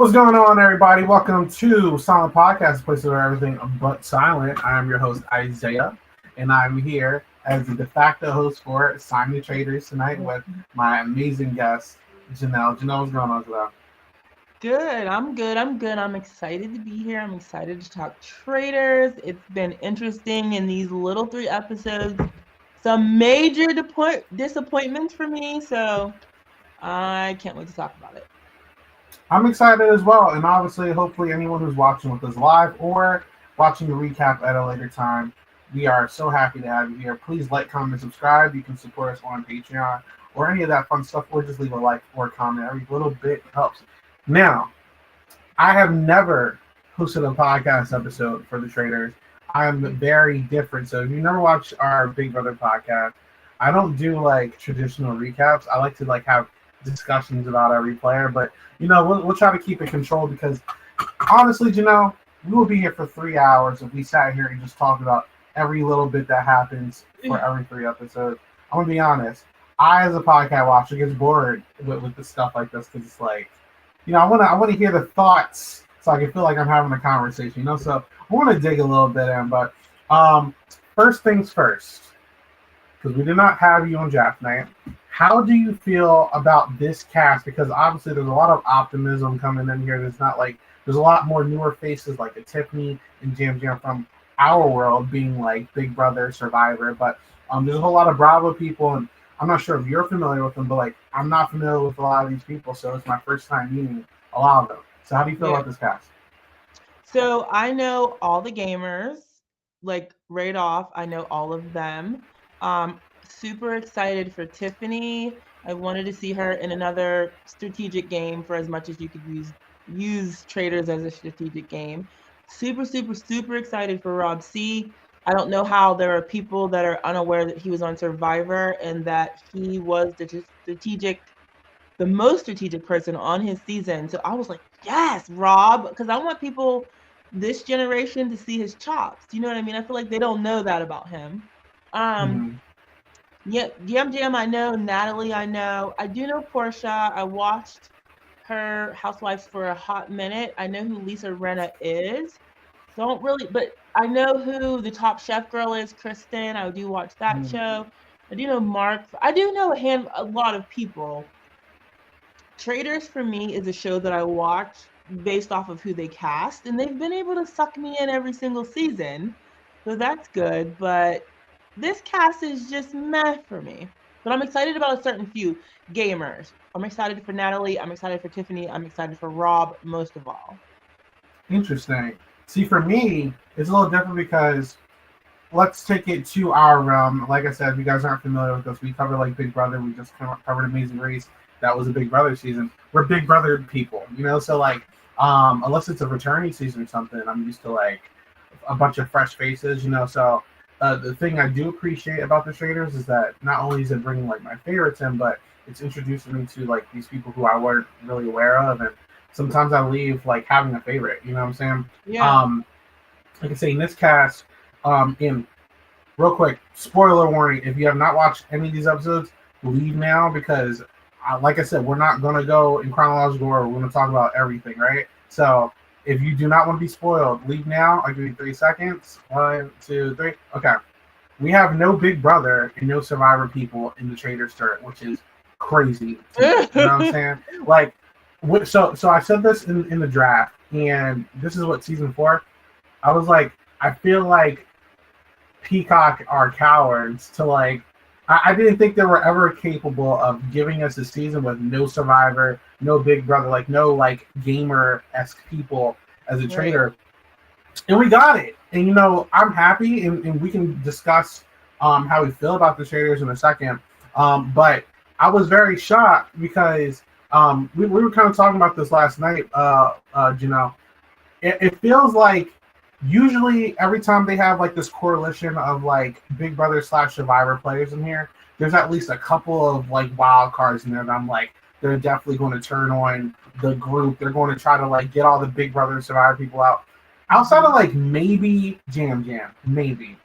What's going on, everybody? Welcome to Silent Podcast, a place where everything but silent. I am your host, Isaiah, and I'm here as the de facto host for Sign the Traitors tonight with my amazing guest, Janelle. Janelle, what's going on today? Good. I'm excited to be here. I'm excited to talk Traitors. It's been interesting in these little 3 episodes. Some major disappointments for me, so I can't wait to talk about it. I'm excited as well, and obviously, hopefully, anyone who's watching with us live or watching the recap at a later time, we are so happy to have you here. Please like, comment, subscribe. You can support us on Patreon or any of that fun stuff, or just leave a like or comment. Every little bit helps. Now, I have never hosted a podcast episode for the Traitors. I'm very different. So if you never watched our Big Brother podcast, I don't do like traditional recaps. I like to like have discussions about every player, but we'll try to keep it controlled because honestly, Janelle, we will be here for 3 hours if we sat here and just talked about every little bit that happens for every 3 episodes. I'm gonna be honest. I, as a podcast watcher, get bored with the stuff like this because it's like, I want to hear the thoughts so I can feel like I'm having a conversation. So I want to dig a little bit in, but first things first, because we did not have you on draft night. How do you feel about this cast? Because obviously there's a lot of optimism coming in here. There's a lot more newer faces like a Tiffany and Jam Jam from our world being like Big Brother, Survivor, but there's a whole lot of Bravo people, and I'm not sure if you're familiar with them, but like I'm not familiar with a lot of these people, so it's my first time meeting a lot of them. So how do you feel about this cast? So I know all the gamers, like right off. I know all of them. Super excited for Tiffany. I wanted to see her in another strategic game for as much as you could use Traitors as a strategic game. Super excited for Rob C. I don't know how there are people that are unaware that he was on Survivor and that he was the most strategic person on his season. So I was like, yes, Rob, because I want people this generation to see his chops. Do you know what I mean? I feel like they don't know that about him. Yeah, Yam Jam, I know. Natalie, I know. I do know Porsha. I watched her Housewives for a hot minute. I know who Lisa Rinna is. Don't really, but I know who the Top Chef girl is, Kristen. I do watch that show. I do know Mark. I do know a lot of people. Traitors for me is a show that I watch based off of who they cast, and they've been able to suck me in every single season, so that's good. But this cast is just meh for me. But I'm excited about a certain few gamers. I'm excited for Natalie. I'm excited for Tiffany. I'm excited for Rob most of all. Interesting. See, for me, it's a little different because let's take it to our realm. Like I said, if you guys aren't familiar with us, we cover like Big Brother. We just covered Amazing Race. That was a Big Brother season. We're Big Brother people, so like unless it's a returning season or something, I'm used to like a bunch of fresh faces, So the thing I do appreciate about the Traitors is that not only is it bringing like my favorites in, but it's introducing me to like these people who I weren't really aware of, and sometimes I leave like having a favorite. You know what I'm saying? Yeah. Like I say, in this cast, in real quick, spoiler warning: if you have not watched any of these episodes, leave now because, like I said, we're not going to go in chronological order. We're going to talk about everything, right? So if you do not want to be spoiled, leave now. I'll give you 3 seconds. 1, 2, 3. Okay. We have no Big Brother and no Survivor people in the Traitors turret, which is crazy. You know what I'm saying? Like, so I said this in the draft, and this is what season 4. I was like, I feel like Peacock are cowards to like. I didn't think they were ever capable of giving us a season with no Survivor, no Big Brother, like no like gamer-esque people as a traitor. And we got it. And I'm happy, and we can discuss how we feel about the Traitors in a second. But I was very shocked because we were kind of talking about this last night, It feels like usually every time they have like this coalition of like Big Brother / Survivor players in here, there's at least a couple of like wild cards in there that I'm like, they're definitely going to turn on the group. They're going to try to like get all the Big Brother and Survivor people out. Outside of like maybe Jam Jam, maybe.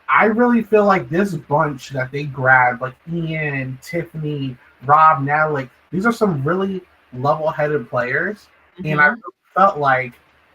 I really feel like this bunch that they grabbed, like Ian, Tiffany, Rob, now, like these are some really level-headed players And I Mm-hmm. felt like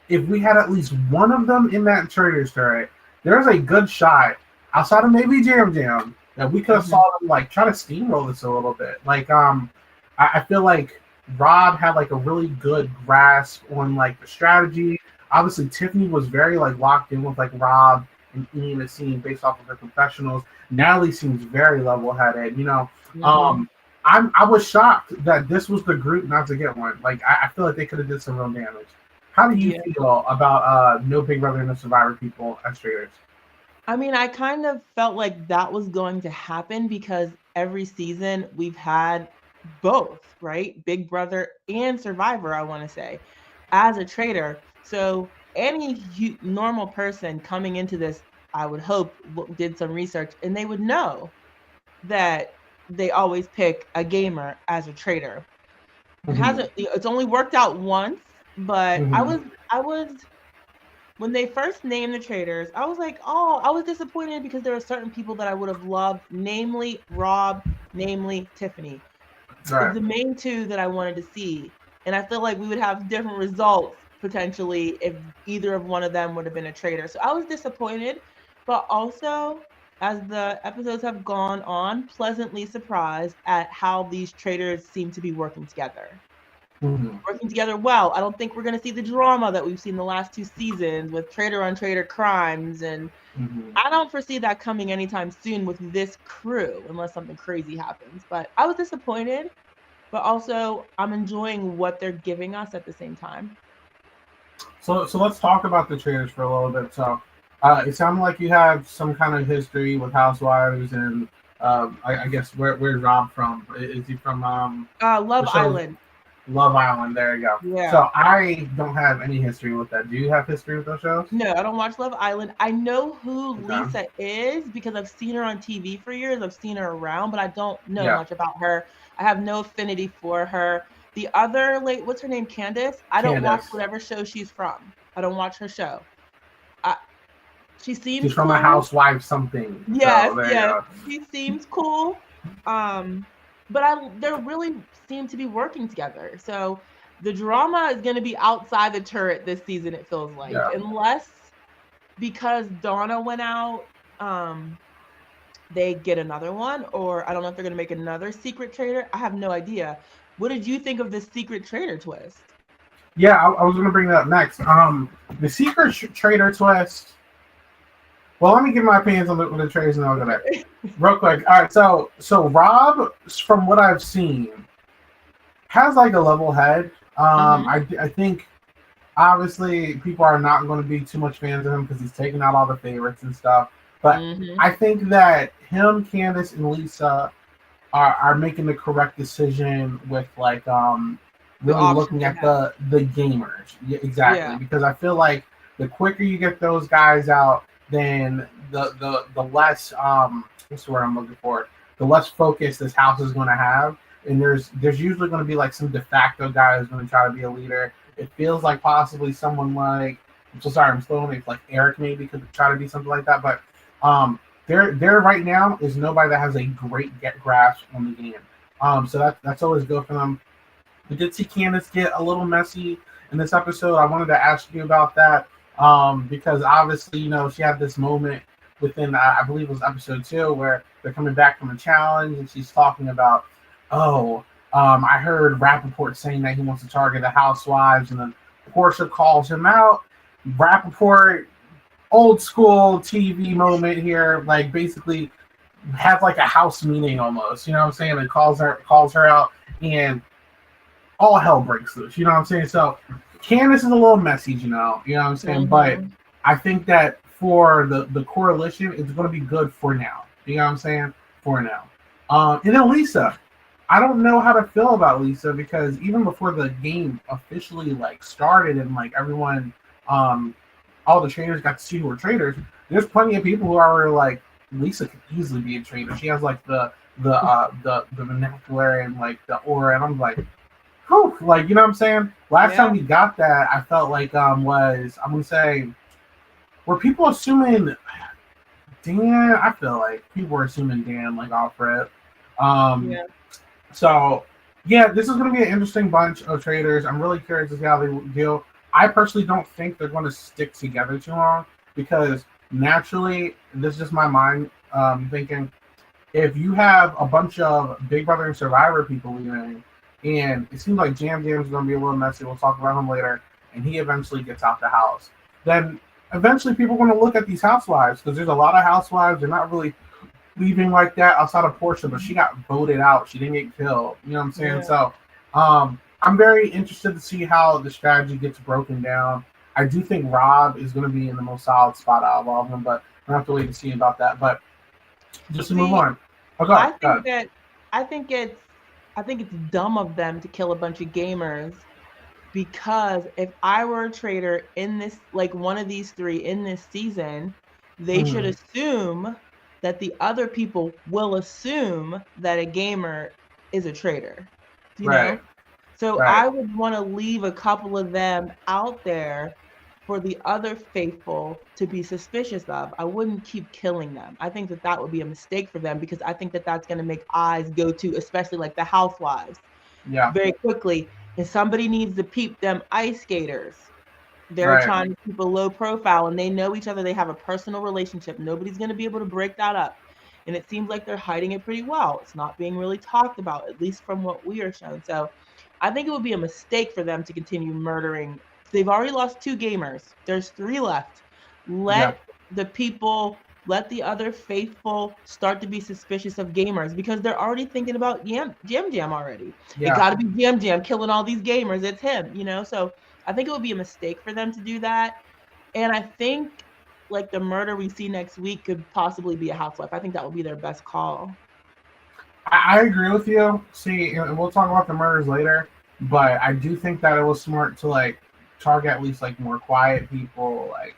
if we had at least one of them in that Traitors turret, there's a good shot outside of maybe Jam Jam that we could have Mm-hmm. saw them like try to steamroll this a little bit. Like I feel like Rob had like a really good grasp on like the strategy. Obviously, Tiffany was very like locked in with like Rob and Ian as seen based off of their confessionals. Natalie seems very level headed. Mm-hmm. I was shocked that this was the group not to get one. Like I feel like they could have did some real damage. How do you Yeah. feel about no Big Brother no Survivor people as traders? I mean, I kind of felt like that was going to happen because every season we've had both, right? Big Brother and Survivor, I want to say, as a trader. So any normal person coming into this, I would hope, did some research and they would know that they always pick a gamer as a trader. It Mm-hmm. hasn't, it's only worked out once, but Mm-hmm. I was when they first named the traders, I was like, oh, I was disappointed because there are certain people that I would have loved, namely Rob, namely Tiffany. Right. The main two that I wanted to see. And I feel like we would have different results potentially if either of one of them would have been a trader. So I was disappointed, but also as the episodes have gone on, pleasantly surprised at how these traders seem to be working together. Mm-hmm. Working together well. I don't think we're going to see the drama that we've seen the last two seasons with trader on trader crimes. And Mm-hmm. I don't foresee that coming anytime soon with this crew unless something crazy happens. But I was disappointed, but also I'm enjoying what they're giving us at the same time. So let's talk about the traders for a little bit. So it sounded like you have some kind of history with Housewives, and I guess where's Rob from? Is he from Love the show Island. Love Island? There you go. Yeah. So I don't have any history with that. Do you have history with those shows? No, I don't watch Love Island. I know who Okay. Lisa is because I've seen her on TV for years. I've seen her around, but I don't know Yeah. much about her. I have no affinity for her. The other late, what's her name? Candace. I don't watch Candace. whatever show she's from. I don't watch her show. I, she She's seems from a cool. housewife something. So Yes, there you yes. go. She seems cool. Um, but they really seem to be working together. So the drama is going to be outside the turret this season. It feels like, Yeah. unless because Donna went out, they get another one, or I don't know if they're going to make another secret trader. I have no idea. What did you think of this secret trader twist? Yeah, I was going to bring that up next. The secret trader twist. Well, let me give my opinions on the traders, and then I'll go back Okay. real quick. All right, so Rob, from what I've seen, has like a level head. Mm-hmm. I think obviously people are not going to be too much fans of him because he's taking out all the favorites and stuff. But Mm-hmm. I think that him, Candace, and Lisa are making the correct decision with like The really options looking they at have. the gamers. Yeah, exactly, Yeah. because I feel like the quicker you get those guys out, then the less what's the word I'm looking for, the less focus this house is going to have. And there's usually going to be like some de facto guy who's going to try to be a leader. It feels like possibly someone like, I'm so sorry, I'm still like Eric maybe could try to be something like that, but um there right now is nobody that has a great get grasp on the game. So that's always good for them. We did see Candace get a little messy in this episode. I wanted to ask you about that because obviously, she had this moment within, I believe it was episode 2, where they're coming back from a challenge and she's talking about, oh, I heard Rappaport saying that he wants to target the housewives, and then Porsha calls him out. Rappaport, old school TV moment here, like basically have like a house meeting almost, you know what I'm saying? And calls her out, and all hell breaks loose. You know what I'm saying? So Candace is a little messy, you know what I'm saying? But Mm-hmm. I think that for the coalition, it's going to be good for now. You know what I'm saying? For now. And then Lisa, I don't know how to feel about Lisa because even before the game officially like started and like everyone, all the traders got to see who were traders. There's plenty of people who are like, Lisa could easily be a trader. She has like the vernacular and like the aura, and I'm like, whew, like, you know what I'm saying? Last Yeah. time we got that, I felt like was, I'm gonna say, were people assuming Dan? I feel like people were assuming Dan like off rip. Um, Yeah. so Yeah, this is going to be an interesting bunch of traders. I'm really curious to see how they deal. I personally don't think they're going to stick together too long because naturally, this is just my mind thinking. If you have a bunch of Big Brother and Survivor people leaving, and it seems like Jam Jam's going to be a little messy. We'll talk about him later, and he eventually gets out the house. Then eventually, people are going to look at these housewives because there's a lot of housewives. They're not really leaving like that outside of Porsha, but she got voted out. She didn't get killed. You know what I'm saying? Yeah. So I'm very interested to see how the strategy gets broken down. I do think Rob is going to be in the most solid spot out of all of them, but we'll have to wait and see about that. But just to move on. Oh, go I ahead, go think ahead. that I think it's dumb of them to kill a bunch of gamers because if I were a traitor in this, like one of these three in this season, they should assume that the other people will assume that a gamer is a traitor. You know? Right. So Right. I would want to leave a couple of them out there for the other faithful to be suspicious of. I wouldn't keep killing them. I think that that would be a mistake for them because I think that that's going to make eyes go to, especially like the housewives, Yeah. very quickly. And somebody needs to peep them ice skaters. They're Right. trying to keep a low profile and they know each other. They have a personal relationship. Nobody's going to be able to break that up. And it seems like they're hiding it pretty well. It's not being really talked about, at least from what we are shown. So I think it would be a mistake for them to continue murdering. They've already lost 2 gamers. There's 3 left. Let the other faithful start to be suspicious of gamers because they're already thinking about Jam Jam already. Yeah. It got to be Jam Jam killing all these gamers. It's him, you know? So I think it would be a mistake for them to do that. And I think like the murder we see next week could possibly be a housewife. I think that would be their best call. I agree with you. See, and we'll talk about the murders later, but I do think that it was smart to like target at least like more quiet people, like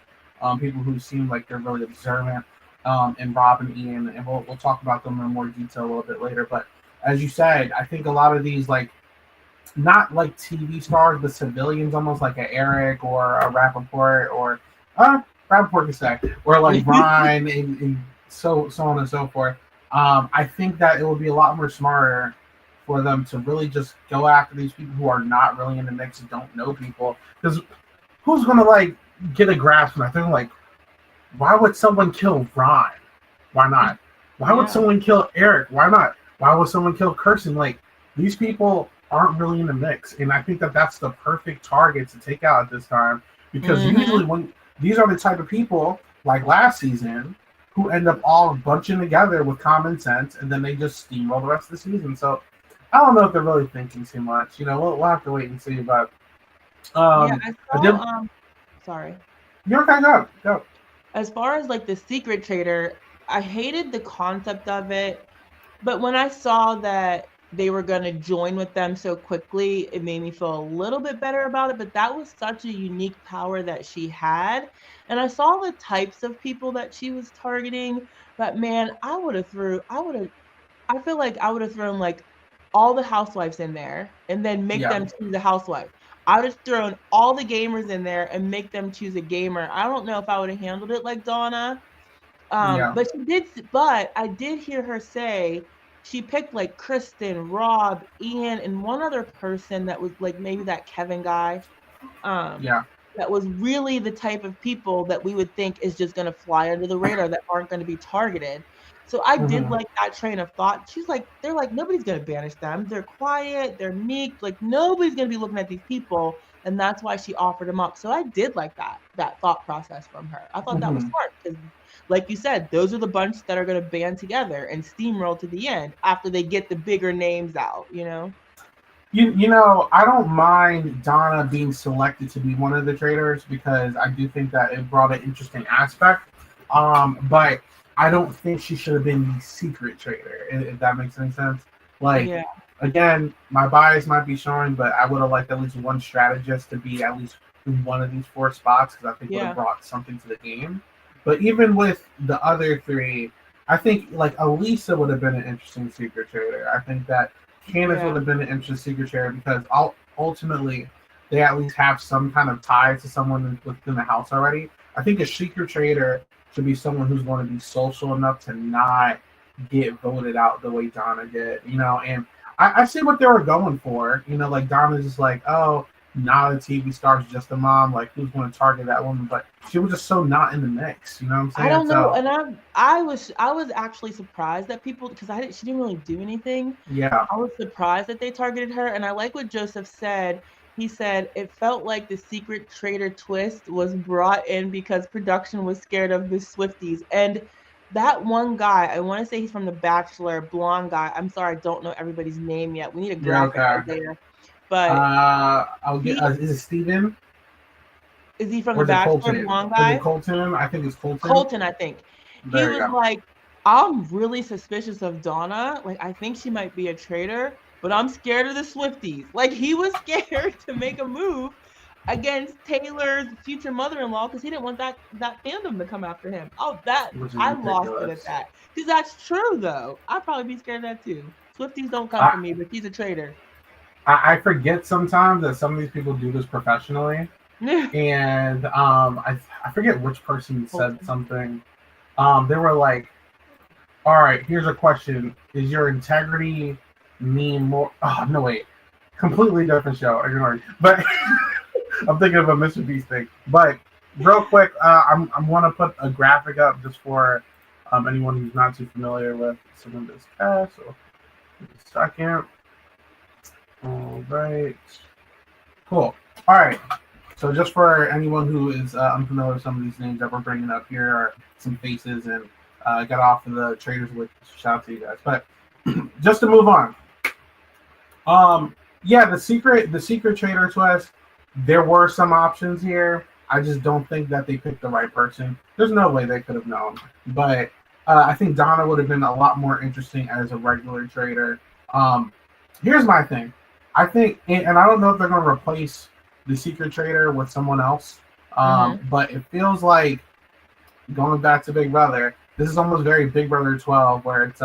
people who seem like they're really observant, and Rob and Ian, and we'll talk about them in more detail a little bit later. But as you said, I think a lot of these like not like TV stars, but civilians, almost like a Eric or a Rappaport or Rappaport can say, or like Ryan and so on and so forth. I think that it would be a lot more smarter for them to really just go after these people who are not really in the mix and don't know people. Because who's gonna like get a grasp on that? They're like, why would someone kill Ron? Why not? Why would someone kill Eric? Why not? Why would someone kill Kirsten? Like these people aren't really in the mix, and I think that that's the perfect target to take out at this time because usually when these are the type of people like last season who end up all bunching together with common sense, and then they just steamroll the rest of the season. So I don't know if they're really thinking too much. You know, we'll have to wait and see. But I saw, sorry. You're okay, go. As far as like the secret traitor, I hated the concept of it, but when I saw that they were going to join with them so quickly, it made me feel a little bit better about it. But that was such a unique power that she had. And I saw the types of people that she was targeting. But man, I feel like I would have thrown like all the housewives in there and then make them choose a housewife. I would have thrown all the gamers in there and make them choose a gamer. I don't know if I would have handled it like Donna. But I did hear her say she picked like Kristen, Rob, Ian, and one other person that was like maybe that Kevin guy. That was really the type of people that we would think is just going to fly under the radar that aren't going to be targeted. So I did like that train of thought. She's like, they're like, nobody's going to banish them. They're quiet. They're meek. Like nobody's going to be looking at these people. And that's why she offered them up. So I did like that thought process from her. I thought that was smart because like you said, those are the bunch that are going to band together and steamroll to the end after they get the bigger names out, you know? You know, I don't mind Donna being selected to be one of the traders because I do think that it brought an interesting aspect. But I don't think she should have been the secret trader, if that makes any sense. Like, again, my bias might be showing, but I would have liked at least one strategist to be at least in one of these 4 spots because I think would have brought something to the game. But even with the other 3, I think like Elisa would have been an interesting secret trader. I think that Candace would have been an interesting secret trader because ultimately they at least have some kind of ties to someone within the house already. I think a secret trader should be someone who's going to be social enough to not get voted out the way Donna did, you know. And I see what they were going for. You know, like Donna's just like, oh, now the TV star's just a mom. Like, who's going to target that woman? But she was just so not in the mix. You know what I'm I saying? don't know, So and I was actually surprised that people because she didn't really do anything. yeah, I was surprised that they targeted her, and I like what Joseph said. He said it felt like the secret traitor twist was brought in because production was scared of the Swifties. And that one guy, I want to say he's from The Bachelor, blonde guy. I'm sorry, I don't know everybody's name yet. We need a you're graphic okay. right there. But I'll get. he Is it Steven is he from or The is it Bachelor, Colton? blonde Is it guy? Colton? I think it's Colton. Colton, I think. He There you was go. like, I'm really suspicious of Donna. Like, I think she might be a traitor, but I'm scared of the Swifties. Like, he was scared to make a move against Taylor's future mother-in-law because he didn't want that fandom to come after him. Oh, that Which is I lost it ridiculous. at that. Because that's true though. I'd probably be scared of that too. Swifties don't come for I, me, but she's a traitor. I forget sometimes that some of these people do this professionally, and I forget which person said something. They were like, "All right, here's a question: is your integrity mean more?" Oh no, wait, completely different show. Ignore. But I'm thinking of a Mr. Beast thing. But real quick, I'm want to put a graphic up just for anyone who's not too familiar with some of this cast. So, a second. All right. Cool. All right. So just for anyone who is unfamiliar with some of these names that we're bringing up here are some faces and got off of the Traitors with shout out to you guys. But just to move on. Yeah, the secret traitor twist, there were some options here. I just don't think that they picked the right person. There's no way they could have known. But I think Donna would have been a lot more interesting as a regular traitor. Here's my thing. I think, and I don't know if they're going to replace the secret traitor with someone else, but it feels like going back to Big Brother. This is almost very Big Brother 12, where it's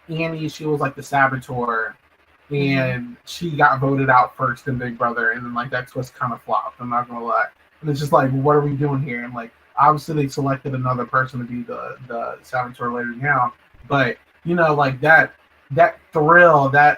Annie. She was like the saboteur, and she got voted out first in Big Brother, and then like that twist kind of flopped. I'm not gonna lie, and it's just like, what are we doing here? And like, obviously they selected another person to be the saboteur later now, but you know, like that thrill, that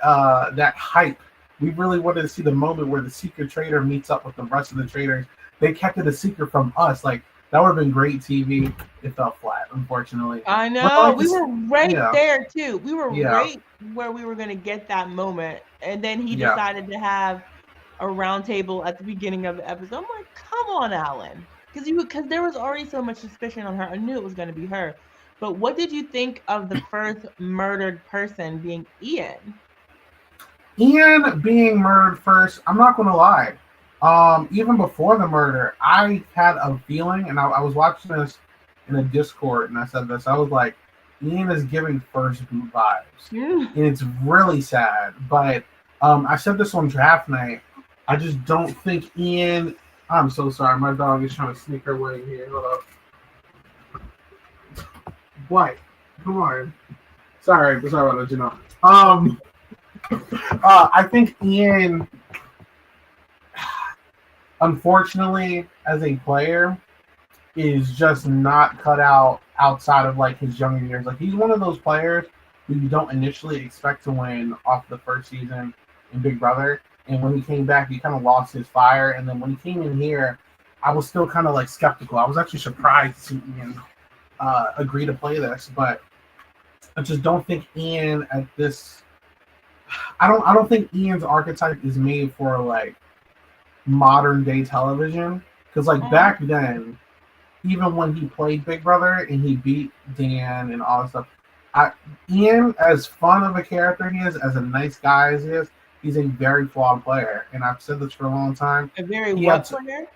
hype. We really wanted to see the moment where the secret traitor meets up with the rest of the traitors. They kept it a secret from us. Like, that would have been great TV. It fell flat, unfortunately. I know. Like we were right yeah. there too. We were Yeah. right where we were going to get that moment. And then he Yeah. decided to have a round table at the beginning of the episode. I'm like, come on, Alan. Because there was already so much suspicion on her. I knew it was going to be her. But what did you think of the first murdered person being Ian? Ian being murdered first, I'm not going to lie. Even before the murder, I had a feeling, and I was watching this in a Discord, and I said this. I was like, Ian is giving first boot vibes, and it's really sad. But I said this on draft night. I just don't think Ian. I'm so sorry. My dog is trying to sneak her way here. Hold up. What? Come on. Sorry about that, you know. I think Ian, unfortunately, as a player, is just not cut out outside of like his younger years. Like, he's one of those players who you don't initially expect to win off the first season in Big Brother. And when he came back, he kind of lost his fire. And then when he came in here, I was still kind of like skeptical. I was actually surprised to see Ian agree to play this, but I just don't think Ian at this. I don't think Ian's archetype is made for like modern day television, because like back then, even when he played Big Brother and he beat Dan and all that stuff, Ian, as fun of a character he is, as a nice guy as he is, he's a very flawed player, and I've said this for a long time. A very what player?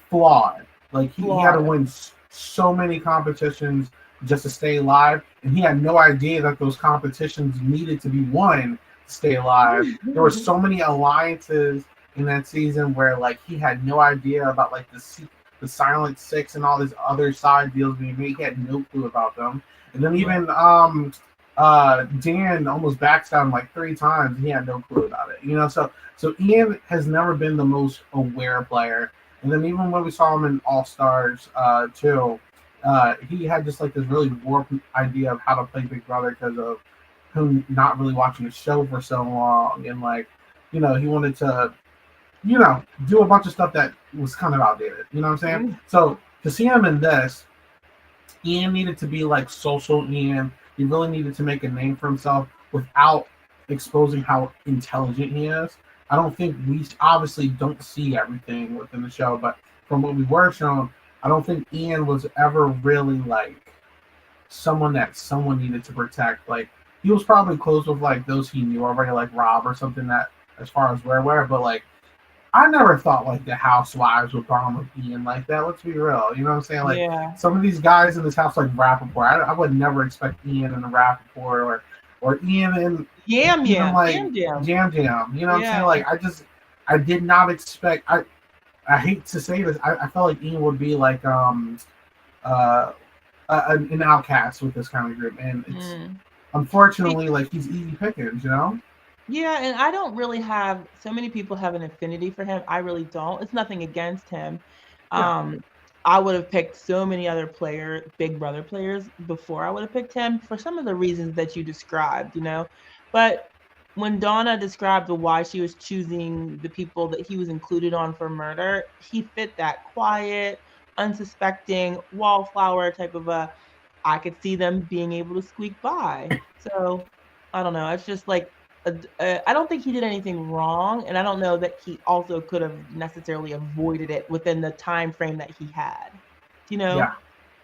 Flawed. Like he had to win so many competitions just to stay alive, and he had no idea that those competitions needed to be won to stay alive. There were so many alliances in that season where like he had no idea about like the Silent Six and all these other side deals being made. He had no clue about them. And then even Dan almost backstabbed him like 3 times. He had no clue about it. You know, so Ian has never been the most aware player. And then even when we saw him in All Stars too, he had just like this really warped idea of how to play Big Brother because of him not really watching the show for so long, and like, he wanted to, do a bunch of stuff that was kind of outdated. You know what I'm saying? Mm. So to see him in this, Ian needed to be like social Ian. He really needed to make a name for himself without exposing how intelligent he is. I don't think we obviously don't see everything within the show, but from what we were shown, I don't think Ian was ever really like someone that someone needed to protect. Like he was probably close with like those he knew already, like Rob or something that as far as we're aware, but like I never thought like the housewives would bomb with Ian like that. Let's be real. You know what I'm saying? Like Yeah. some of these guys in this house, like Rappaport, I would never expect Ian and Rappaport or Ian and Yam even Yam. like Yam Yam. Jam Jam. You know what I'm Yeah. saying? Like I did not expect. I hate to say this. I felt like Ian would be like an outcast with this kind of group, and it's unfortunately like he's easy pickings. You know? Yeah, and I don't really have so many people have an affinity for him. I really don't. It's nothing against him. Yeah. I would have picked so many other Big Brother players before I would have picked him for some of the reasons that you described, But when Donna described why she was choosing the people that he was included on for murder, he fit that quiet, unsuspecting, wallflower type of I could see them being able to squeak by. So I don't know. It's just like I don't think he did anything wrong, and I don't know that he also could have necessarily avoided it within the time frame that he had. Yeah.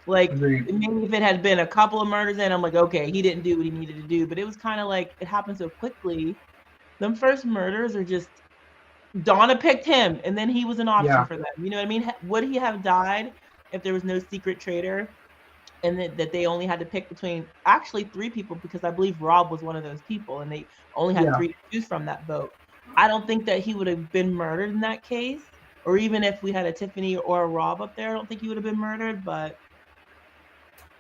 Like Agreed. maybe if it had been a couple of murders in, I'm like, okay, he didn't do what he needed to do, but it was kind of like it happened so quickly. Them first murders are just Donna picked him, and then he was an option for them. You know what I mean? Would he have died if there was no secret traitor? And that they only had to pick between actually 3 people, because I believe Rob was one of those people, and they only had 3 to choose from that vote. I don't think that he would have been murdered in that case, or even if we had a Tiffany or a Rob up there, I don't think he would have been murdered. But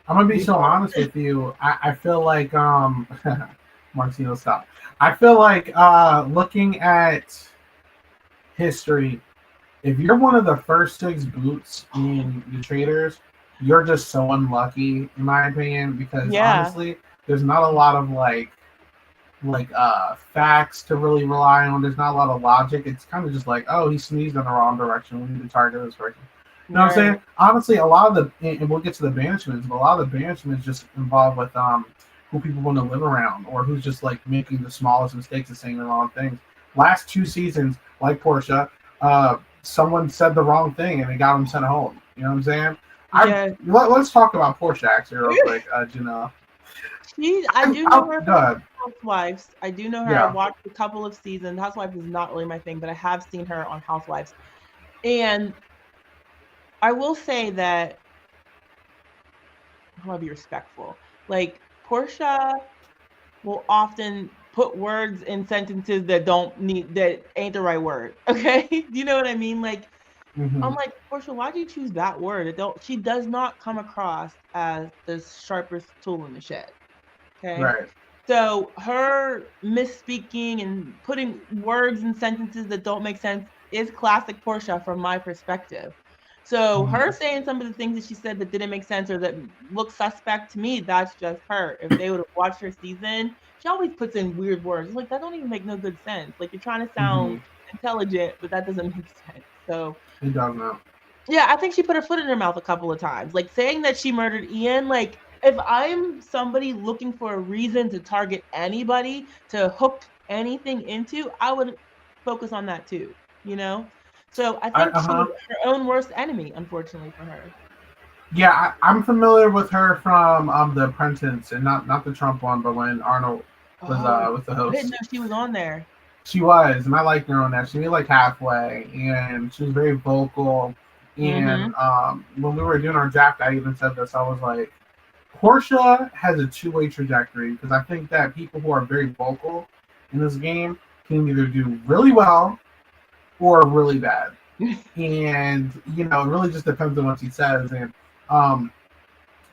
I'm gonna be so honest with you. I feel like Martino, stop. I feel like looking at history, if you're one of the first 6 boots in the Traitors, you're just so unlucky, in my opinion, because honestly, there's not a lot of like facts to really rely on. There's not a lot of logic. It's kind of just like, oh, he sneezed in the wrong direction. We need to target this person. You know what I'm saying? Honestly, a lot of and we'll get to the banishments, but a lot of the banishments just involve with who people want to live around, or who's just like making the smallest mistakes and saying the wrong things. Last 2 seasons, like Porsha, someone said the wrong thing and it got them sent home. You know what I'm saying? Let's talk about Porsha actually real quick, Janelle. I do know her from Housewives. I do know her. I watched a couple of seasons. Housewives is not really my thing, but I have seen her on Housewives. And I will say that I want to be respectful. Like Porsha will often put words in sentences that ain't the right word. Okay, do you know what I mean? Like I'm like, Porsha, why do you choose that word? She does not come across as the sharpest tool in the shed. Okay. Right. So her misspeaking and putting words in sentences that don't make sense is classic Porsha from my perspective. So her saying some of the things that she said that didn't make sense or that look suspect to me, that's just her. If they would have watched her season, she always puts in weird words. It's like, that don't even make no good sense. Like, you're trying to sound intelligent, but that doesn't make sense. So it does not. Yeah, I think she put her foot in her mouth a couple of times. Like saying that she murdered Ian, like if I'm somebody looking for a reason to target anybody, to hook anything into, I would focus on that too, So I think she was her own worst enemy, unfortunately for her. Yeah, I'm familiar with her from The Apprentice, and not the Trump one, but when Arnold was with the host. I didn't know she was on there. She was, and I liked her on that. She made like halfway, and she was very vocal. And when we were doing our draft, I even said this. I was like, Porsha has a 2-way trajectory, because I think that people who are very vocal in this game can either do really well or really bad. And it really just depends on what she says. And I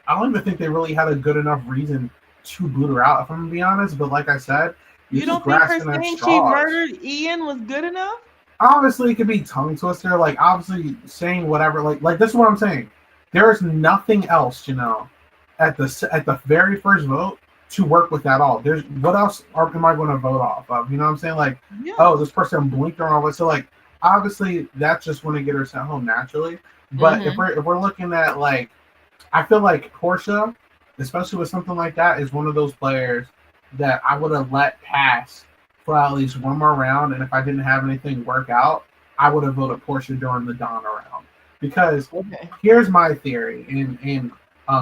don't even think they really had a good enough reason to boot her out, if I'm gonna be honest. But like I said, you don't think her saying she murdered Ian was good enough? Obviously, it could be tongue twister. Like obviously saying whatever. Like this is what I'm saying. There is nothing else, at the very first vote to work with at all. There's what else am I going to vote off of? You know what I'm saying? Like, oh, Yeah. this person blinked on all this. So like, obviously, that's just going to get her sent home naturally. But Mm-hmm. if we're looking at like, I feel like Porsha, especially with something like that, is one of those players that I would have let pass for at least one more round. And if I didn't have anything work out, I would have voted Porsha during the Donna round. Because Okay. here's my theory, and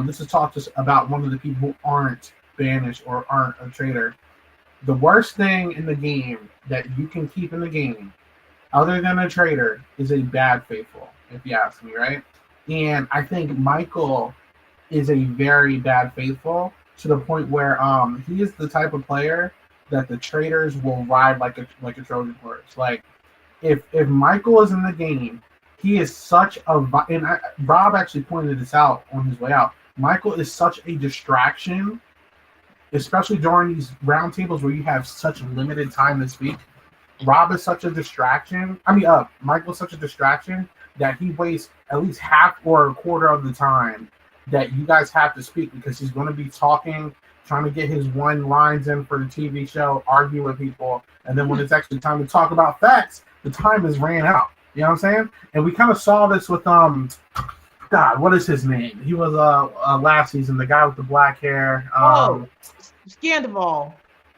this is talk just about one of the people who aren't banished or aren't a traitor. The worst thing in the game that you can keep in the game, other than a traitor, is a bad faithful, if you ask me, right? And I think Michael is a very bad faithful to the point where he is the type of player that the traitors will ride like a Trojan horse. Like if Michael is in the game, he is such a Rob actually pointed this out on his way out. Michael is such a distraction, especially during these roundtables where you have such limited time to speak. Rob is such a distraction. Michael's such a distraction that he wastes at least half or a quarter of the time that you guys have to speak because he's going to be talking, trying to get his one lines in for the TV show, argue with people, and then when it's actually time to talk about facts, the time is ran out. You know what I'm saying? And we kind of saw this with God, what is his name? He was last season, the guy with the black hair. Scandival.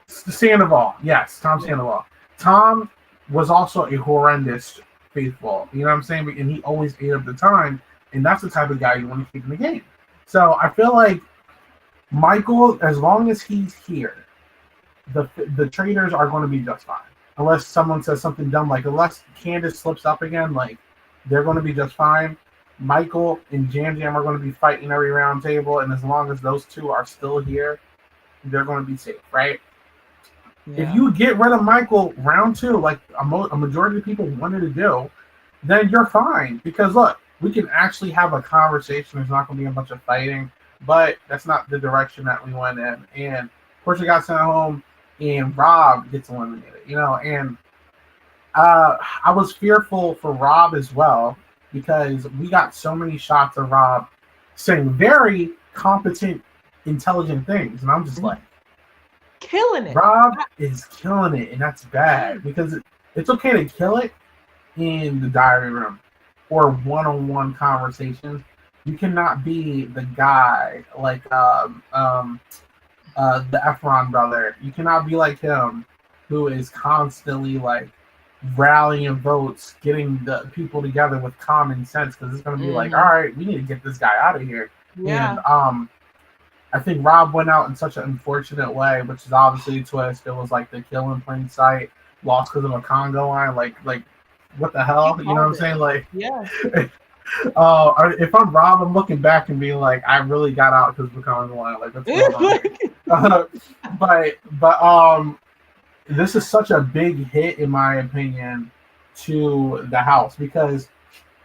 Sandoval, yes, Tom Sandoval. Tom was also a horrendous faithful. You know what I'm saying? And he always ate up the time, and that's the type of guy you want to keep in the game. So I feel like Michael, as long as he's here, the traders are going to be just fine. Unless someone says something dumb, like unless Candace slips up again, like they're going to be just fine. Michael and Jam Jam are going to be fighting every round table, and as long as those two are still here, they're going to be safe, right? Yeah. If you get rid of Michael round two, like a majority of people wanted to do, then you're fine. Because look, we can actually have a conversation. There's not going to be a bunch of fighting, but that's not the direction that we went in. And Porsha got sent home, and Rob gets eliminated. You know, and I was fearful for Rob as well because we got so many shots of Rob saying very competent, intelligent things, and I'm just like, killing it. Rob is killing it, and that's bad because it's okay to kill it in the diary room or one-on-one conversations. You cannot be the guy like the Efron brother. You cannot be like him, who is constantly like rallying votes, getting the people together with common sense. Because it's going to be like, all right, we need to get this guy out of here. Yeah. And I think Rob went out in such an unfortunate way, which is obviously a twist. It was like the kill in plain sight, lost because of a Congo line. Like what the hell? You know what I'm saying? Like, yeah. If I'm Rob, I'm looking back and being like, I really got out because of the Congo line. Like, what's going on? But this is such a big hit, in my opinion, to the house because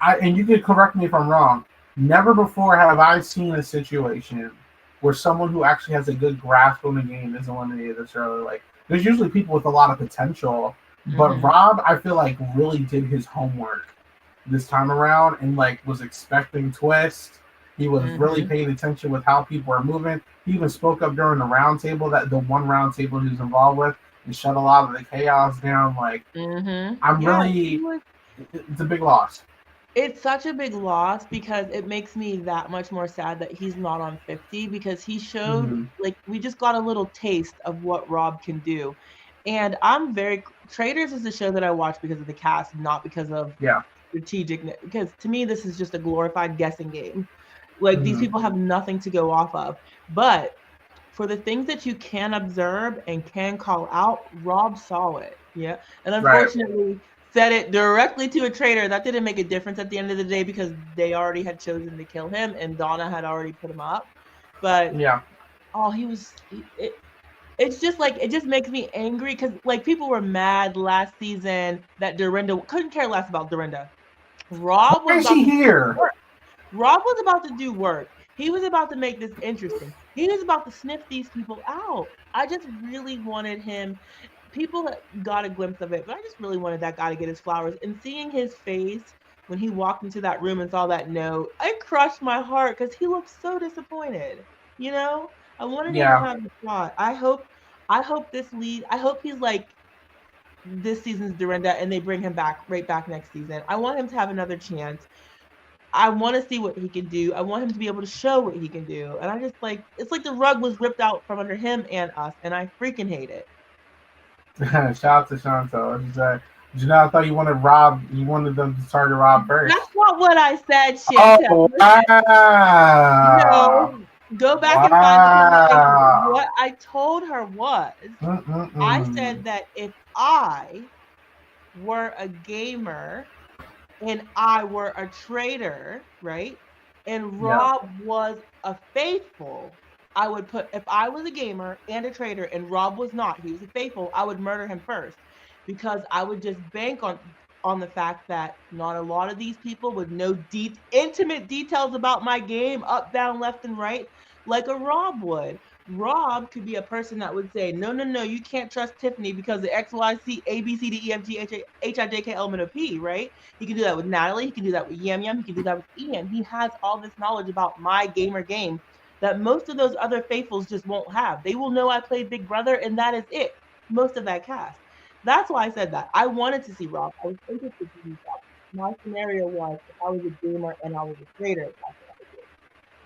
and you can correct me if I'm wrong. Never before have I seen a situation where someone who actually has a good grasp on the game is eliminated this early. Like, there's usually people with a lot of potential, but Rob, I feel like, really did his homework this time around and like was expecting twists. He was really paying attention with how people are moving. He even spoke up during the round table, that the one round table he was involved with, and shut a lot of the chaos down. Like, it's a big loss. It's such a big loss because it makes me that much more sad that he's not on 50 because he showed like we just got a little taste of what Rob can do. And I'm Traitors is the show that I watch because of the cast, not because of strategic, because to me this is just a glorified guessing game. Like these people have nothing to go off of. But for the things that you can observe and can call out, Rob saw it. Yeah. And unfortunately said it directly to a traitor. That didn't make a difference at the end of the day because they already had chosen to kill him and Donna had already put him up. But it's just like, it just makes me angry because like people were mad last season that Dorinda couldn't care less about Dorinda. Rob was Rob was about to do work. He was about to make this interesting. He was about to sniff these people out. I just really wanted him. People got a glimpse of it, but I just really wanted that guy to get his flowers. And seeing his face when he walked into that room and saw that note, it crushed my heart because he looked so disappointed. You know, I wanted him to Yeah. have a shot. I hope he's like this season's Dorinda and they bring him back right back next season. I want him to have another chance. I want to see what he can do. I want him to be able to show what he can do. And I just like it's like the rug was ripped out from under him and us, and I freaking hate it. Shout out to Chantel. I thought you wanted them to target Rob first. That's not what I said, Oh, Chantel. wow. No, go back and find what I told her was. I said that if I were a gamer and I were a traitor, right? And Rob was a faithful, I would put, if I was a gamer and a traitor and Rob was not, he was a faithful, I would murder him first because I would just bank on the fact that not a lot of these people would know deep, intimate details about my game, up, down, left, and right, like a Rob would. Rob could be a person that would say, no, you can't trust Tiffany because of X, Y, C, A, B, C, D, E, F, G, H, I, J, K, L, M, N, O, P, right? He can do that with Natalie. He can do that with Yam Yam. He can do that with Ian. He has all this knowledge about my gamer game that most of those other faithfuls just won't have. They will know I played Big Brother, and that is it. Most of that cast. That's why I said that. I wanted to see Rob. I was interested to see Rob. My scenario was if I was a gamer and I was a traitor.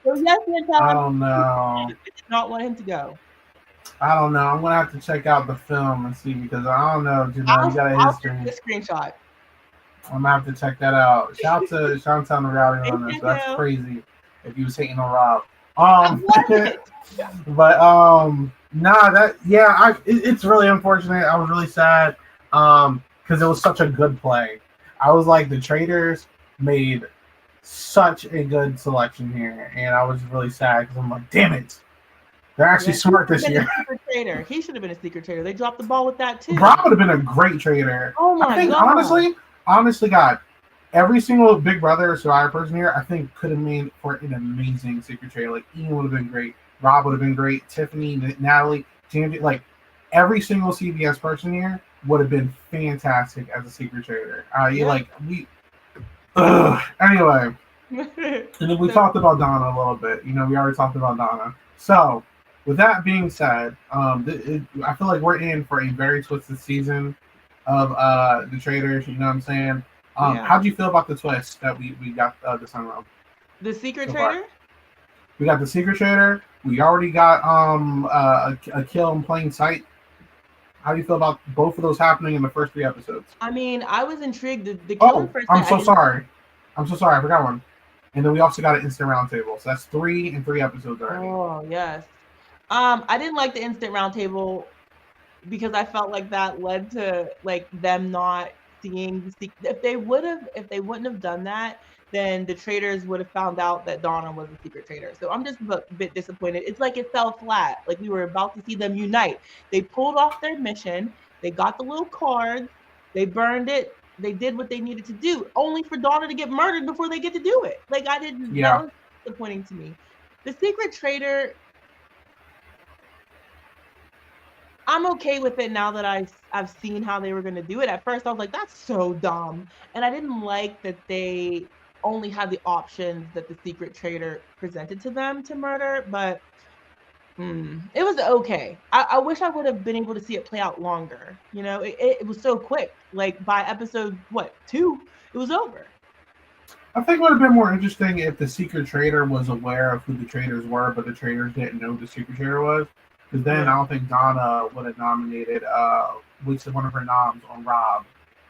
So yes, I don't know. I did not want him to go. I don't know. I'm gonna have to check out the film and see because I don't know. You got a history. I'll the screenshot. I'm gonna have to check that out. Shout out to Chantel and Rowdy on this. That's crazy. If you was hating on Rob. It's really unfortunate. I was really sad because it was such a good play. I was like, the Traitors made such a good selection here, and I was really sad because I'm like, damn it, they're actually smart this year. He should have been a secret traitor. They dropped the ball with that too. Rob would have been a great traitor. Oh my god! Honestly, God, every single Big Brother Survivor person here, I think, could have made for an amazing secret traitor. Like Ian would have been great, Rob would have been great, Tiffany, Natalie, Jamie, like every single CBS person here would have been fantastic as a secret traitor. Anyway, and then we talked about Donna a little bit. We already talked about Donna. So, with that being said, I feel like we're in for a very twisted season of the Traitors. You know what I'm saying? How do you feel about the twist that we got this time around? The secret traitor? We got the secret traitor. We already got a kill in plain sight. How do you feel about both of those happening in the first 3 episodes? I mean, I was intrigued. The kill first. I'm so sorry. I forgot one. And then we also got an instant roundtable. So that's 3 in 3 episodes already. Oh yes. I didn't like the instant roundtable because I felt like that led to like them not seeing the if they wouldn't have done that, then the Traitors would have found out that Donna was a secret traitor. So I'm just a bit disappointed. It's like it fell flat. Like we were about to see them unite. They pulled off their mission. They got the little cards. They burned it. They did what they needed to do, only for Donna to get murdered before they get to do it. Like I didn't. Yeah. That was disappointing to me. The secret traitor. I'm okay with it now that I've seen how they were going to do it. At first, I was like, that's so dumb. And I didn't like that they only had the options that the secret traitor presented to them to murder. But it was okay. I wish I would have been able to see it play out longer. It was so quick. Like by episode, 2, it was over. I think it would have been more interesting if the secret traitor was aware of who the traitors were, but the traitors didn't know who the secret traitor was. Because then I don't think Donna would have nominated one of her noms on Rob.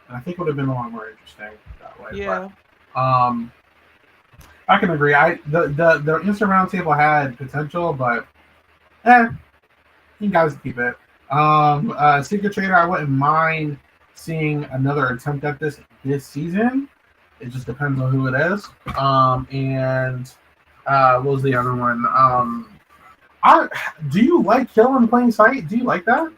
And I think it would have been a lot more interesting that way. Yeah. But, I can agree. The instant roundtable had potential, but you guys keep it. Secret Traitor, I wouldn't mind seeing another attempt at this season. It just depends on who it is. And what was the other one? Do you like Kill in Plain Sight? Do you like that?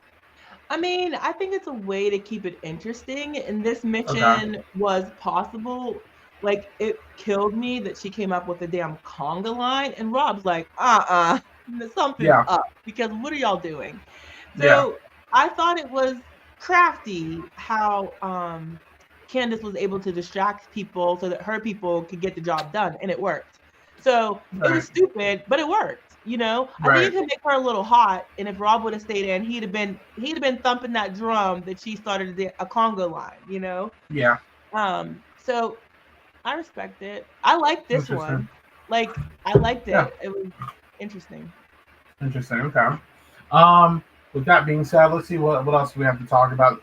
I mean, I think it's a way to keep it interesting, and this mission was possible. Like, it killed me that she came up with a damn conga line, and Rob's like, something's up, because what are y'all doing? So I thought it was crafty how Candace was able to distract people so that her people could get the job done, and it worked. So it was stupid, but it worked. You know, I think Right. you could make her a little hot, and if Rob would have stayed in, he'd have been thumping that drum that she started a conga line. You know, Yeah. so I respect it. I like this Interesting. one. Like I liked Yeah. it. It was interesting. Interesting. Okay. With that being said, let's see what else we have to talk about.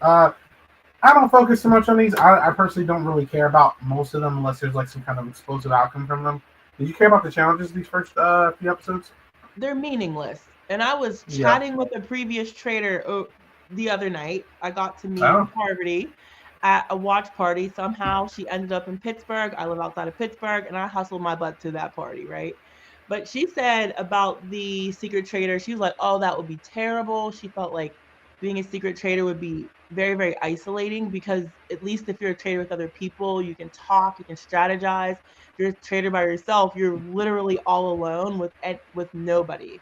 I don't focus too much on these. I personally don't really care about most of them unless there's like some kind of explosive outcome from them. Did you care about the challenges these first few episodes? They're meaningless. And I was Yeah. chatting with a previous trader the other night. I got to meet Oh. Parvati at a watch party. Somehow she ended up in Pittsburgh. I live outside of Pittsburgh, and I hustled my butt to that party, right? But she said about the secret trader, she was like, "Oh, that would be terrible." She felt like being a secret trader would be very, very isolating because at least if you're a trader with other people, you can talk, you can strategize. If you're a trader by yourself, you're literally all alone with nobody.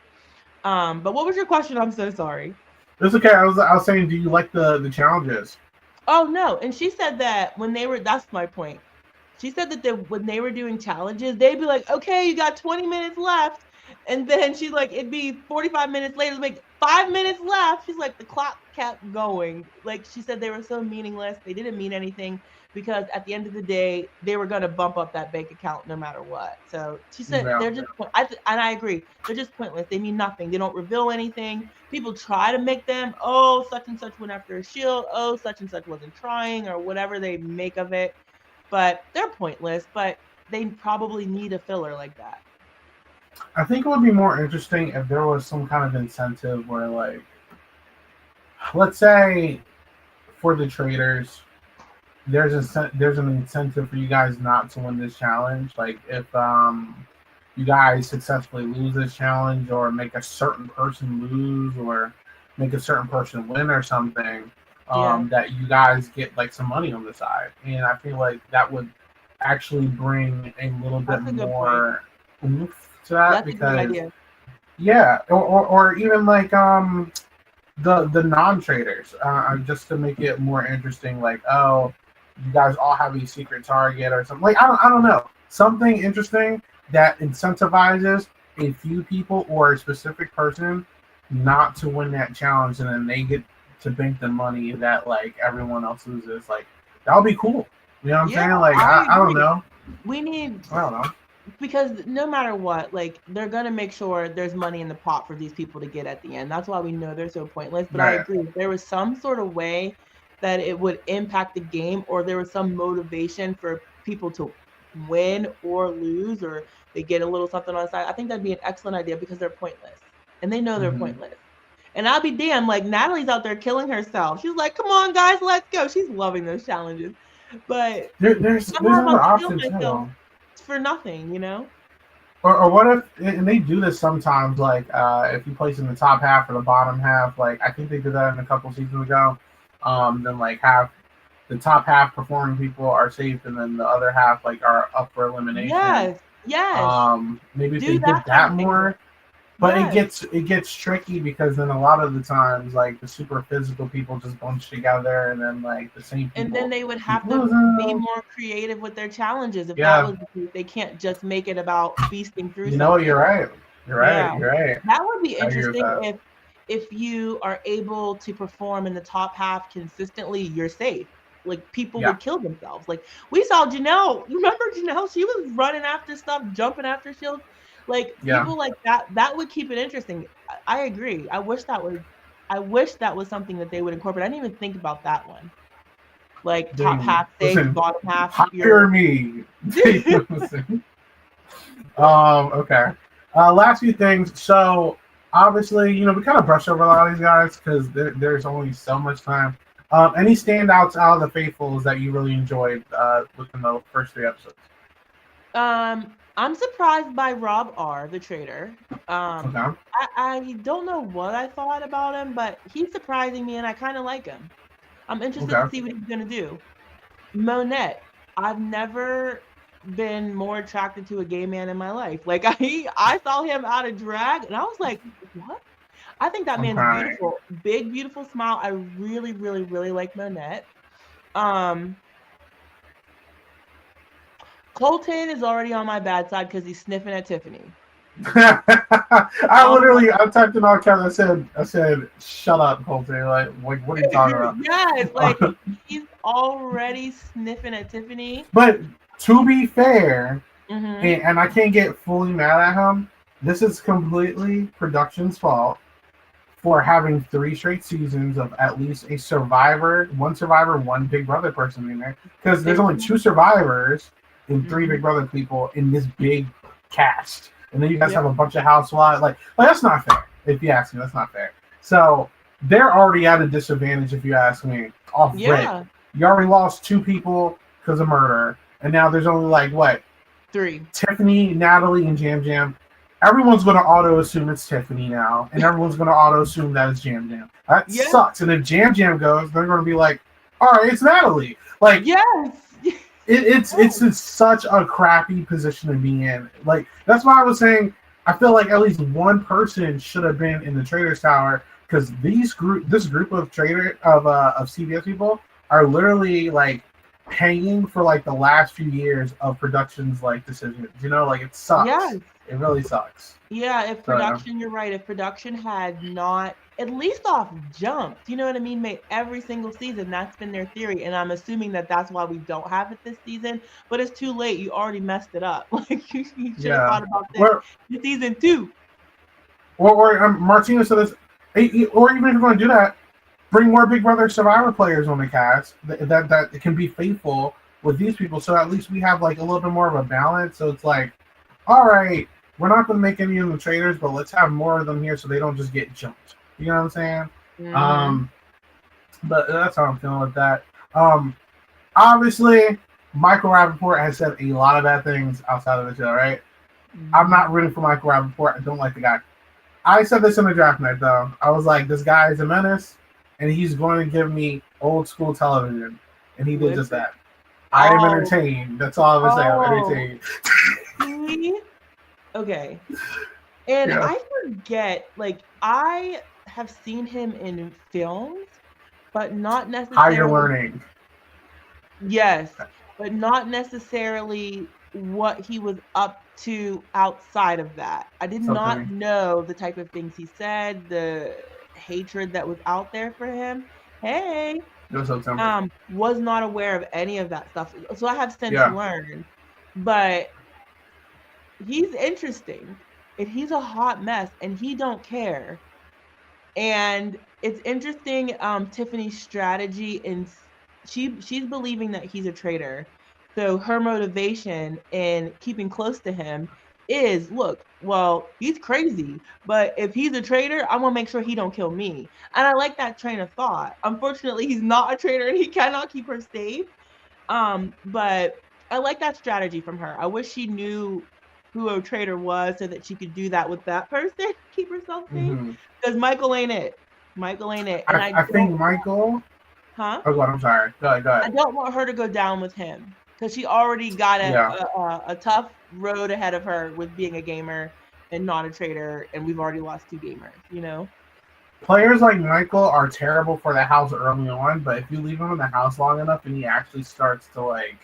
But what was your question? I'm so sorry. It's okay. I was saying, do you like the challenges? Oh no, and she said that when they were that's my point. She said that when they were doing challenges, they'd be like, "Okay, you got 20 minutes left." And then she's like, it'd be 45 minutes later, like 5 minutes left. She's like, the clock kept going. Like she said, they were so meaningless. They didn't mean anything because at the end of the day, they were going to bump up that bank account no matter what. So she said Yeah. they're just, and I agree, they're just pointless. They mean nothing. They don't reveal anything. People try to make them, oh, such and such went after a shield. Oh, such and such wasn't trying or whatever they make of it. But they're pointless, but they probably need a filler like that. I think it would be more interesting if there was some kind of incentive where, like, let's say for the traders, there's an incentive for you guys not to win this challenge. Like if you guys successfully lose this challenge, or make a certain person lose, or make a certain person win, or something, Yeah, that you guys get like some money on the side, and I feel like that would actually bring a little bit that's a good point. more oomph to that That's a good because idea. yeah, or even like the non-traders, just to make it more interesting, like, oh, you guys all have a secret target or something, like, I don't know, something interesting that incentivizes a few people or a specific person not to win that challenge, and then they get to bank the money that like everyone else loses. Like, that would be cool. You know what I'm Yeah, saying? Like, I I don't agree. know. We need I don't know. because no matter what, like they're gonna make sure there's money in the pot for these people to get at the end. That's why we know they're so pointless. But I Right. agree, if there was some sort of way that it would impact the game, or there was some motivation for people to win or lose, or they get a little something on the side, I think that'd be an excellent idea because they're pointless and they know they're Hmm. pointless. And I'll be damned, like Natalie's out there killing herself. She's like, "Come on, guys, let's go." She's loving those challenges, but There's somehow another I'm kill option myself too. for nothing, you know? Or what if, and they do this sometimes, like if you place in the top half or the bottom half, like I think they did that in a couple seasons ago. Then like half the top half performing people are safe, and then the other half like are up for elimination. Yes, yes. Maybe if they Do that did kind that of thing. more, but it Yes. gets tricky because then a lot of the times like the super physical people just bunch together, and then like the same And then people they would keep have to be losing. more creative with their challenges. If that Yeah, was the case, they can't just make it about feasting through you know, you're something. right. You're right. Yeah. You're right. That would be I agree with interesting that. if you are able to perform in the top half consistently, you're safe. Like people Yeah. would kill themselves. Like we saw Janelle. Remember Janelle? She was running after stuff, jumping after shields. Like Yeah. people like that. That would keep it interesting. I agree. I wish that was something that they would incorporate. I didn't even think about that one. Like top Dang. half safe, Listen, bottom half hire you're. me. Listen. Okay. Last few things. So obviously, we kind of brush over a lot of these guys because there's only so much time. Any standouts out of the faithfuls that you really enjoyed within the first three episodes? I'm surprised by Rob R, the traitor. Okay. I don't know what I thought about him, but he's surprising me and I kind of like him. I'm interested to Okay. see what he's gonna do. Monette, I've never been more attracted to a gay man in my life. Like I saw him out of drag and I was like, what? I think that I'm man's crying. beautiful. Big, beautiful smile. I really, really, really like Monette. Um, Colton is already on my bad side because he's sniffing at Tiffany. I typed in all caps. I said, shut up, Colton. Like, what are you talking about? Yes, like he's already sniffing at Tiffany. But to be fair, Mm-hmm. and I can't get fully mad at him, this is completely production's fault for having 3 straight seasons of at least one survivor, one Big Brother person in there. Because there's only 2 survivors and 3 Big Brother people in this big cast. And then you guys have a bunch of housewives. Like that's not fair. If you ask me, that's not fair. So they're already at a disadvantage, if you ask me. Off rip. You already lost 2 people because of murder. And now there's only like, what? 3. Tiffany, Natalie, and Jam Jam. Everyone's going to auto-assume it's Tiffany now, and everyone's going to auto-assume that it's Jam Jam. That sucks. And if Jam Jam goes, they're going to be like, all right, it's Natalie. Like, it's such a crappy position to be in. Like, that's why I was saying I feel like at least one person should have been in the Traitors Tower, because this group of CBS people are literally like paying for like the last few years of production's like decisions. You know, like it sucks. Yes. It really sucks. Yeah, if production, you're right. If production had not, at least off jumped, you know what I mean, made every single season, that's been their theory. And I'm assuming that that's why we don't have it this season. But it's too late. You already messed it up. Like, you should have thought about this in season 2. Or Martina said this, or even if you're going to do that, bring more Big Brother Survivor players on the cast that can be faithful with these people. So at least we have like a little bit more of a balance. So it's like, all right, we're not going to make any of them traitors, but let's have more of them here so they don't just get jumped. You know what I'm saying? Mm-hmm. But that's how I'm feeling with that. Obviously, Michael Rappaport has said a lot of bad things outside of the show, right? Mm-hmm. I'm not rooting for Michael Rappaport. I don't like the guy. I said this in the draft night, though. I was like, this guy is a menace, and he's going to give me old school television. And he did just that. I am entertained. That's all I'm saying. I'm entertained. Okay. And I forget, like, I have seen him in films, but not necessarily. Higher learning. Yes, but not necessarily what he was up to outside of that. I did not know the type of things he said, the hatred that was out there for him. Hey. Was not aware of any of that stuff. So I have since learned. But he's interesting. And he's a hot mess, and he don't care. And it's interesting, Tiffany's strategy, and she's believing that he's a traitor. So her motivation in keeping close to him is, look, well, he's crazy, but if he's a traitor, I'm gonna make sure he don't kill me. And I like that train of thought. Unfortunately, he's not a traitor, and he cannot keep her safe. But I like that strategy from her. I wish she knew who a traitor was so that she could do that with that person, keep herself safe. Because Michael ain't it. And I think Michael. Huh? Oh God, I'm sorry. Go ahead. I don't want her to go down with him because she already got a tough road ahead of her with being a gamer and not a traitor, and we've already lost 2 gamers. You know. Players like Michael are terrible for the house early on, but if you leave him in the house long enough and he actually starts to like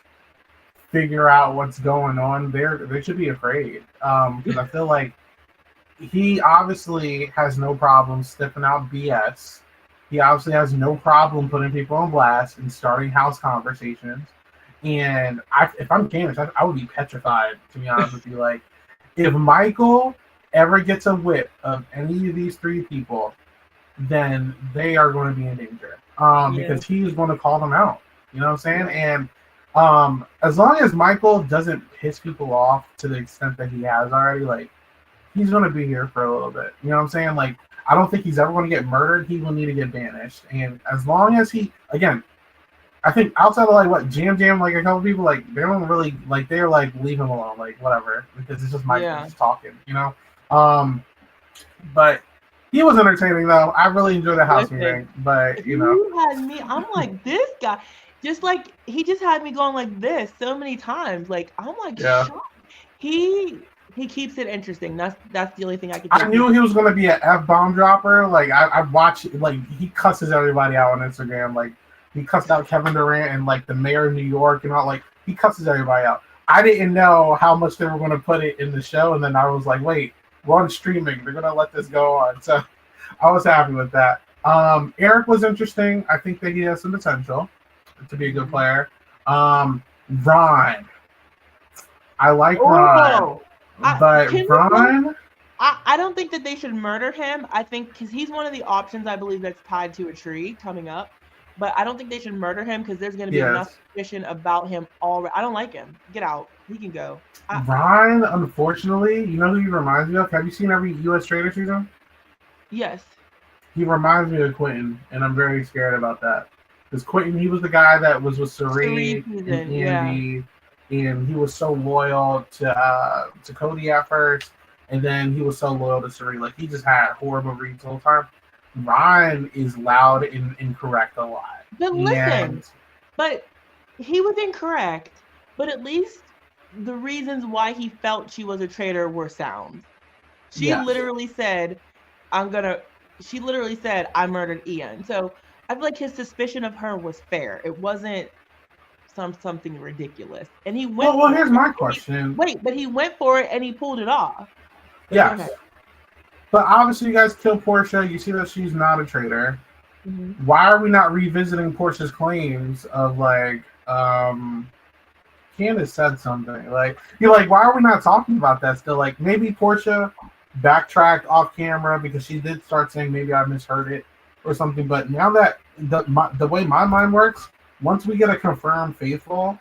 figure out what's going on, they should be afraid. Because I feel like he obviously has no problem sniffing out BS. He obviously has no problem putting people on blast and starting house conversations. And if I'm Candace, I would be petrified, to be honest with you. Like, if Michael ever gets a whip of any of these 3 people, then they are going to be in danger. Because he's going to call them out. You know what I'm saying? And as long as Michael doesn't piss people off to the extent that he has already, like, he's going to be here for a little bit. You know what I'm saying? Like, I don't think he's ever going to get murdered. He will need to get banished. And as long as he, again, I think outside of like what Jam Jam, like a couple people, like they don't really like, they're like, leave him alone, like whatever, because it's just Michael just talking, you know. But he was entertaining though. I really enjoyed the house meeting, but you know, you had me. I'm like, this guy, just like he just had me going like this so many times. Like I'm like, He keeps it interesting. That's the only thing I could. I knew he was gonna be an F-bomb dropper. Like I watch, like he cusses everybody out on Instagram. Like he cussed out Kevin Durant and like the mayor of New York and all. Like he cusses everybody out. I didn't know how much they were gonna put it in the show, and then I was like, wait, we're on streaming. They're gonna let this go on. So I was happy with that. Eric was interesting. I think that he has some potential to be a good player. Ron. I like Ron. But Ron, I don't think that they should murder him. I think because he's one of the options I believe that's tied to a tree coming up. But I don't think they should murder him because there's going to be enough suspicion about him already. I don't like him. Get out. He can go. Ron, unfortunately, you know who he reminds me of? Have you seen every U.S. Traitors season? Yes. He reminds me of Quentin, and I'm very scared about that. Because Quentin, he was the guy that was with Suri and Andy, and he was so loyal to Cody at first, and then he was so loyal to Suri. Like, he just had horrible reads the whole time. Ron is loud and incorrect a lot. But listen, but he was incorrect, but at least the reasons why he felt she was a traitor were sound. She literally said, I murdered Ian. So I feel like his suspicion of her was fair. It wasn't something ridiculous. And he went Well, here's my question. But he went for it and he pulled it off. Yes. Okay. But obviously, you guys kill Porsha. You see that she's not a traitor. Mm-hmm. Why are we not revisiting Porsha's claims of like, Candace said something like, why are we not talking about that still? Like, maybe Porsha backtracked off camera because she did start saying maybe I misheard it or something. But now that the way my mind works, once we get a confirmed faithful,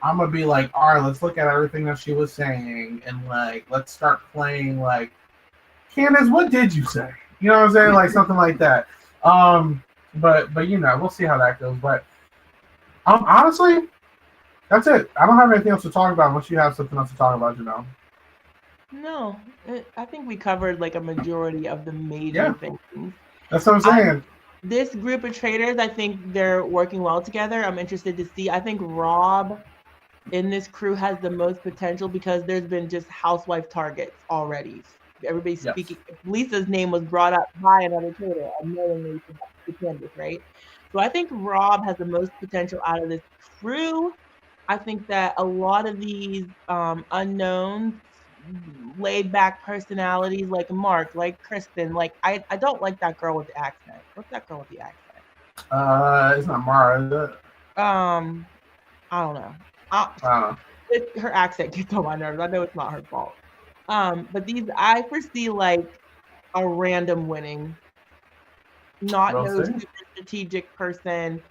I'm gonna be like, all right, let's look at everything that she was saying and like, let's start playing like, Candace, what did you say? You know what I'm saying? Like something like that. But we'll see how that goes. But honestly, that's it. I don't have anything else to talk about unless you have something else to talk about, No, I think we covered like a majority of the major things. That's what I'm saying. This group of traders, I think they're working well together. I'm interested to see. I think Rob in this crew has the most potential because there's been just housewife targets already. Everybody's speaking. Lisa's name was brought up by another trader, unknowingly to Candace, right? So I think Rob has the most potential out of this crew. I think that a lot of these unknowns, laid back personalities like Mark, like Kristen, like I don't like that girl with the accent. What's that girl with the accent? It's not Mara, is it? I don't know. Her accent gets on my nerves. I know it's not her fault. But these, I foresee like a random winning, not no super strategic person.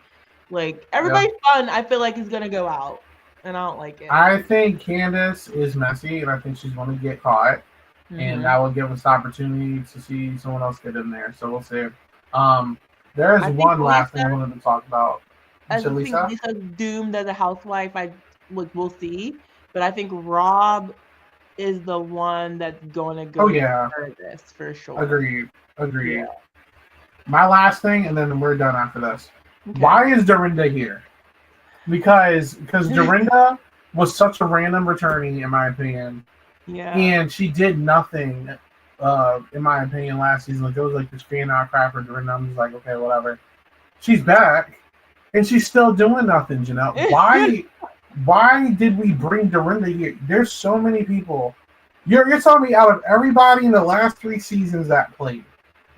Like everybody fun, I feel like is gonna go out, and I don't like it. I think Candace is messy, and I think she's going to get caught, and that will give us opportunity to see someone else get in there. So we'll see. There is one last thing I wanted to talk about. I think Lisa's doomed as a housewife. We'll see, but I think Rob is the one that's going to go for this for sure. Agreed. Yeah. My last thing, and then we're done after this. Okay. Why is Dorinda here? Because Dorinda was such a random returnee, in my opinion. Yeah. And she did nothing, in my opinion, last season. Like, there was like this fan out crap for Dorinda. I'm just like, okay, whatever. She's back, and she's still doing nothing, Why did we bring Dorinda here? There's so many people. You're telling me out of everybody in the last 3 seasons that played,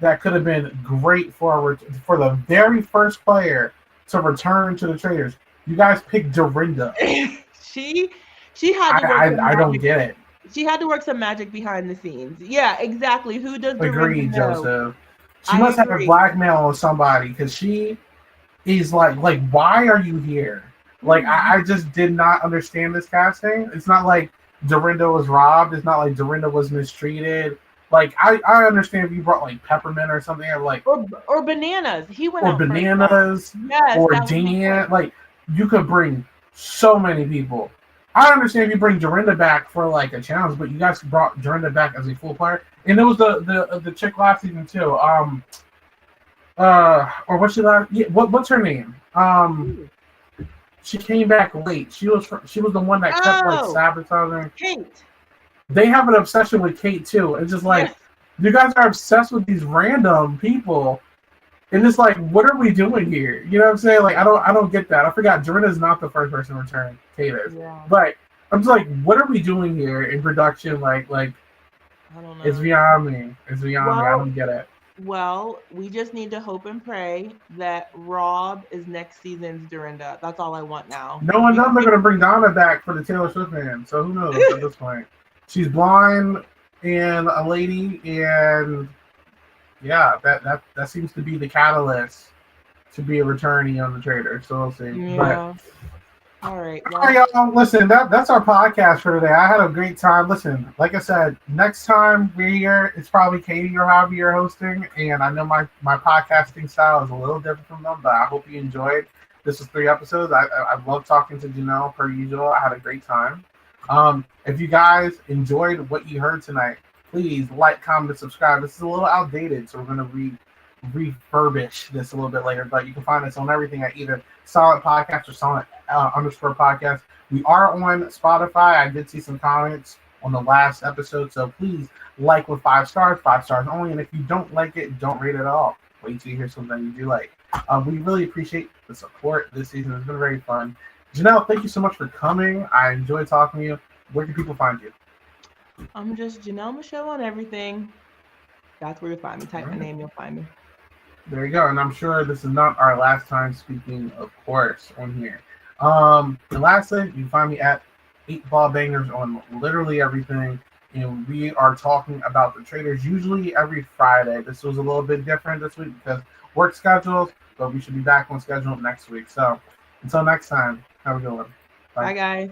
that could have been great for the very first player to return to the Traitors. You guys picked Dorinda. she had to work. I don't get it. She had to work some magic behind the scenes. Yeah, exactly. Who does Dorinda Agreed, know? Joseph. She must have a blackmail on somebody because she is like, why are you here? Like, I just did not understand this casting. It's not like Dorinda was robbed. It's not like Dorinda was mistreated. Like, I understand if you brought, like, Peppermint or something. Or Bananas. He went out for Bananas. Yes. Or Dan. Like, you could bring so many people. I understand if you bring Dorinda back for, like, a challenge, but you guys brought Dorinda back as a full player. And it was the chick last season, too. Or what's she last? Yeah, what's her name? She came back late. She was the one that kept like sabotaging. Kate. They have an obsession with Kate too. It's just like you guys are obsessed with these random people, and it's like, what are we doing here? You know what I'm saying? Like I don't get that. I forgot Dorinda's not the first person to return. Kate is. Yeah. But I'm just like, what are we doing here in production? Like I don't It's know. beyond me. It's beyond me. I Well, don't get it. well, we just need to hope and pray that Rob is next season's Dorinda. That's all I want now. No one We knows can they're make gonna bring Donna back for the Taylor Swift man, so who knows at this point? She's blind and a lady, and yeah, that seems to be the catalyst to be a returnee on the Traitors. So we'll see. But yeah. All right. all Well, right, y'all. Listen, that's our podcast for today. I had a great time. Listen, like I said, next time we're here, it's probably Katie or Javier hosting, and I know my podcasting style is a little different from them, but I hope you enjoyed. This was 3 episodes. I love talking to Janelle per usual. I had a great time. If you guys enjoyed what you heard tonight, please like, comment, and subscribe. This is a little outdated, so we're gonna refurbish this a little bit later. But you can find us on everything at either Solid Podcast or Solid _ podcast. We are on Spotify. I did see some comments on the last episode, so please like with 5 stars, 5 stars only. And if you don't like it, don't rate it at all. Wait till you hear something you do like. We really appreciate the support this season. It's been very fun. Janelle, thank you so much for coming. I enjoyed talking to you. Where can people find you? I'm just Janelle Michelle on everything. That's where you'll find me. Type my Alright. name, you'll find me. There you go. And I'm sure this is not our last time speaking, of course, on here. And lastly, you can find me at 8Ball Bangers on literally everything. And we are talking about the Traitors usually every Friday. This was a little bit different this week because work schedules, but we should be back on schedule next week. So until next time, have a good one. Bye guys.